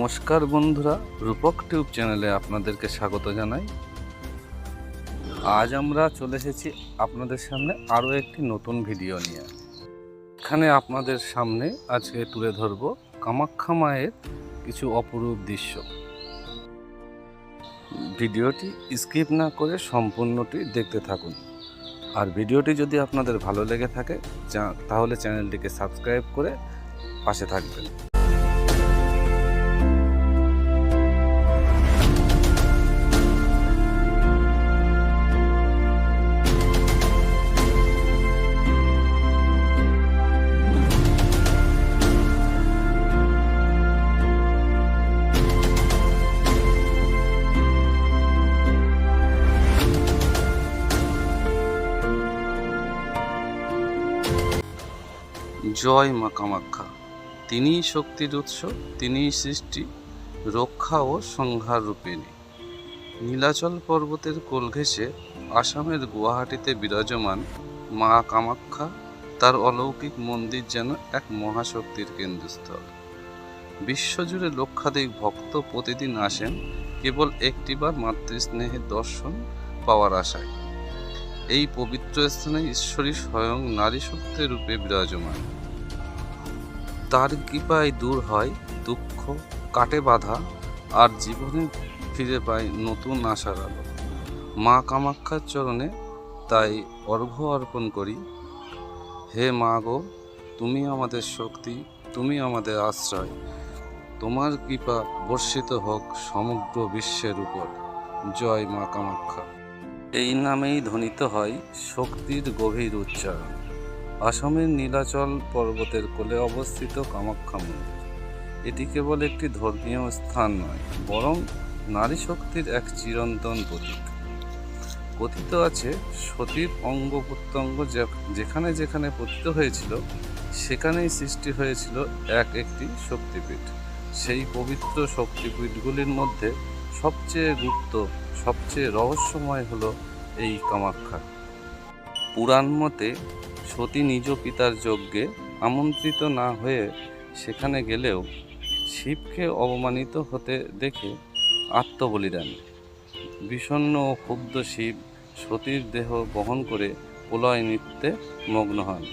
নমস্কার বন্ধুরা, রূপক টিউব চ্যানেলে আপনাদেরকে স্বাগত জানাই। আজ আমরা চলে এসেছি আপনাদের সামনে আরও একটি নতুন ভিডিও নিয়ে। এখানে আপনাদের সামনে আজকে তুলে ধরব কামাখ্যা মায়ের কিছু অপরূপ দৃশ্য। ভিডিওটি স্কিপ না করে সম্পূর্ণটি দেখতে থাকুন। আর ভিডিওটি যদি আপনাদের ভালো লেগে থাকে তাহলে চ্যানেলটিকে সাবস্ক্রাইব করে পাশে থাকবেন। জয় মা কামাখ্যা। তিনিই শক্তির উৎস, তিনিই সৃষ্টি, রক্ষা ও সংহার রূপিণী। নীলাচল পর্বতের কোল ঘেঁষে আসামের গুয়াহাটিতে বিরাজমান মা কামাখ্যা, তার অলৌকিক মন্দির যেন এক মহাশক্তির কেন্দ্রস্থল। বিশ্বজুড়ে লক্ষাধিক ভক্ত প্রতিদিন আসেন কেবল একটিবার মাতৃস্নেহের দর্শন পাওয়ার আশায়। এই পবিত্র স্থানে ঈশ্বরী স্বয়ং নারী শক্তির রূপে বিরাজমান। তার কৃপায় দূর হয় দুঃখ, কাটে বাধা, আর জীবনে ফিরে পায় নতুন আশার আলো। মা কামাখ্যার চরণে তাই অর্ঘ্য অর্পণ করি। হে মা গো, তুমি আমাদের শক্তি, তুমি আমাদের আশ্রয়। তোমার কৃপা বর্ষিত হোক সমগ্র বিশ্বের উপর। জয় মা কামাখ্যা। এই নামেই ধ্বনিত হয় শক্তির গভীর উচ্চারণ। আসামের নীলাচল পর্বতের কোলে অবস্থিত কামাখ্যা মন্দির এটি কেবল একটি ধর্মীয় স্থান নয়, বরং নারী শক্তির এক চিরন্তন প্রতীক। কথিত আছে, সতীর অঙ্গ প্রত্যঙ্গ যেখানে যেখানে পতিত হয়েছিল সেখানেই সৃষ্টি হয়েছিল একটি শক্তিপীঠ। সেই পবিত্র শক্তিপীঠগুলির মধ্যে সবচেয়ে গুপ্ত, সবচেয়ে রহস্যময় হলো এই কামাখ্যা। পুরাণ মতে সতী নিজ পিতার যজ্ঞে আমন্ত্রিত না হয়ে সেখানে গেলেও শিবকে অবমানিত হতে দেখে আত্মবলি দেন। বিষণ্ণ ও ক্ষুব্ধ শিব সতীর দেহ বহন করে প্রলয় নৃত্যে মগ্ন হন।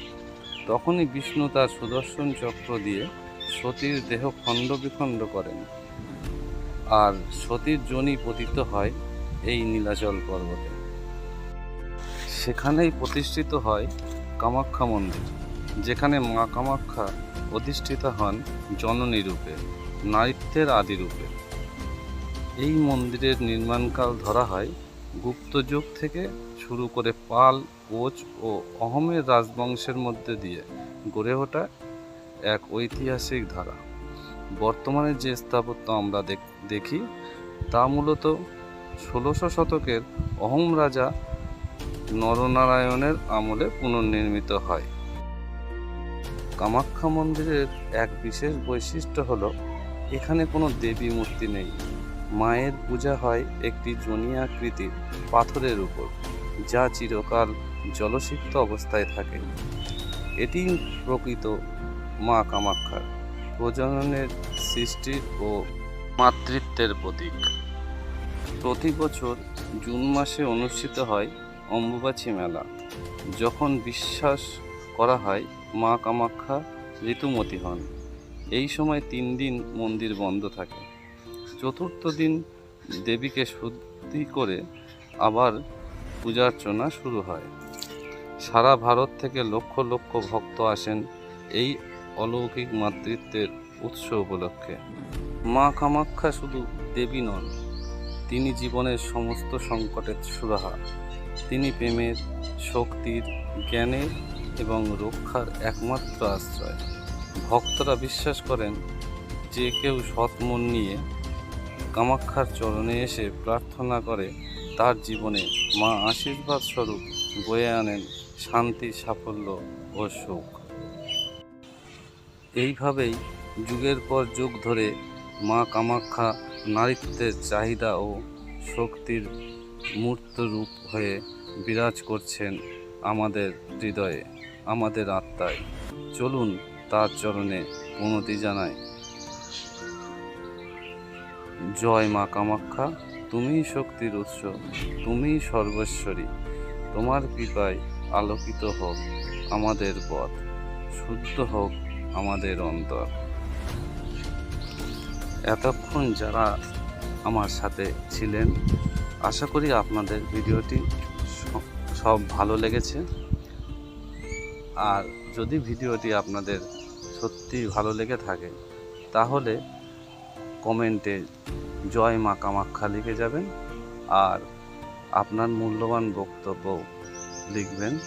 তখনই বিষ্ণু তার সুদর্শন চক্র দিয়ে সতীর দেহ খণ্ড বিখণ্ড করেন, আর সতীর যোনি পতিত হয় এই নীলাচল পর্বতে। সেখানেই প্রতিষ্ঠিত হয় কামাখ্যা মন্দির, যেখানে মা কামাখ্যা অধিষ্ঠিতা হন জননী রূপে, নারীত্বের আদি রূপে। এই মন্দিরের নির্মাণকাল ধরা হয় গুপ্তযুগ থেকে শুরু করে পাল, কোচ ও অহোমের রাজবংশের মধ্যে দিয়ে গড়ে ওঠা এক ঐতিহাসিক ধারা। বর্তমানে যে স্থাপত্য আমরা দেখি তা মূলত ১৬০০ শতকের অহোম রাজা নরনারায়ণের আমলে পুনর্নির্মিত হয়। কামাখ্যা মন্দিরের এক বিশেষ বৈশিষ্ট্য হলো এখানে কোনো দেবী মূর্তি নেই। মায়ের পূজা হয় একটি যোনি আকৃতির পাথরের উপর, যা চিরকাল জলসিক্ত অবস্থায় থাকে। এটি প্রকৃত মা কামাখ্যার প্রজননের, সৃষ্টির ও মাতৃত্বের প্রতীক। প্রতি বছর জুন মাসে অনুষ্ঠিত হয় অম্বুবাচী মেলা, যখন বিশ্বাস করা হয় মা কামাখ্যা ঋতুমতী হন। এই সময় ৩ দিন মন্দির বন্ধ থাকে। চতুর্থ দিন দেবীকে শুদ্ধি করে আবার পূজার্চনা শুরু হয়। সারা ভারত থেকে লক্ষ লক্ষ ভক্ত আসেন এই অলৌকিক মাতৃত্বের উৎস উপলক্ষে। মা কামাখ্যা শুধু দেবী নন, তিনি জীবনের সমস্ত সংকটের সুরাহা। তিনি প্রেমের, শক্তির, জ্ঞানের এবং রক্ষার একমাত্র আশ্রয়। ভক্তরা বিশ্বাস করেন যে কেউ সৎ মন নিয়ে কামাখ্যার চরণে এসে প্রার্থনা করে, তার জীবনে মা আশীর্বাদ স্বরূপ বয়ে আনেন শান্তি, সাফল্য ও সুখ। এইভাবেই যুগের পর যুগ ধরে মা কামাখ্যা নারীত্বের চাহিদা ও শক্তির মূর্ত রূপ হয়ে বিরাজ করছেন আমাদের হৃদয়ে, আমাদের আত্মায়। চলুন তার চরণে প্রণতি জানাই। জয় মা কামাখ্যা, তুমিই শক্তির উৎস, তুমিই সর্বেশ্বরী। তোমার কৃপায় আলোকিত হোক আমাদের পথ, শুদ্ধ হোক আমাদের অন্তর। এতক্ষণ যারা আমার সাথে ছিলেন, আশা করি আপনাদের ভিডিওটি সব ভালো লেগেছে। আর যদি ভিডিওটি আপনাদের সত্যি ভালো লেগে থাকে তাহলে কমেন্টে জয় মা কামাখ্যা লিখে যাবেন আর আপনার মূল্যবান বক্তব্য লিখবেন।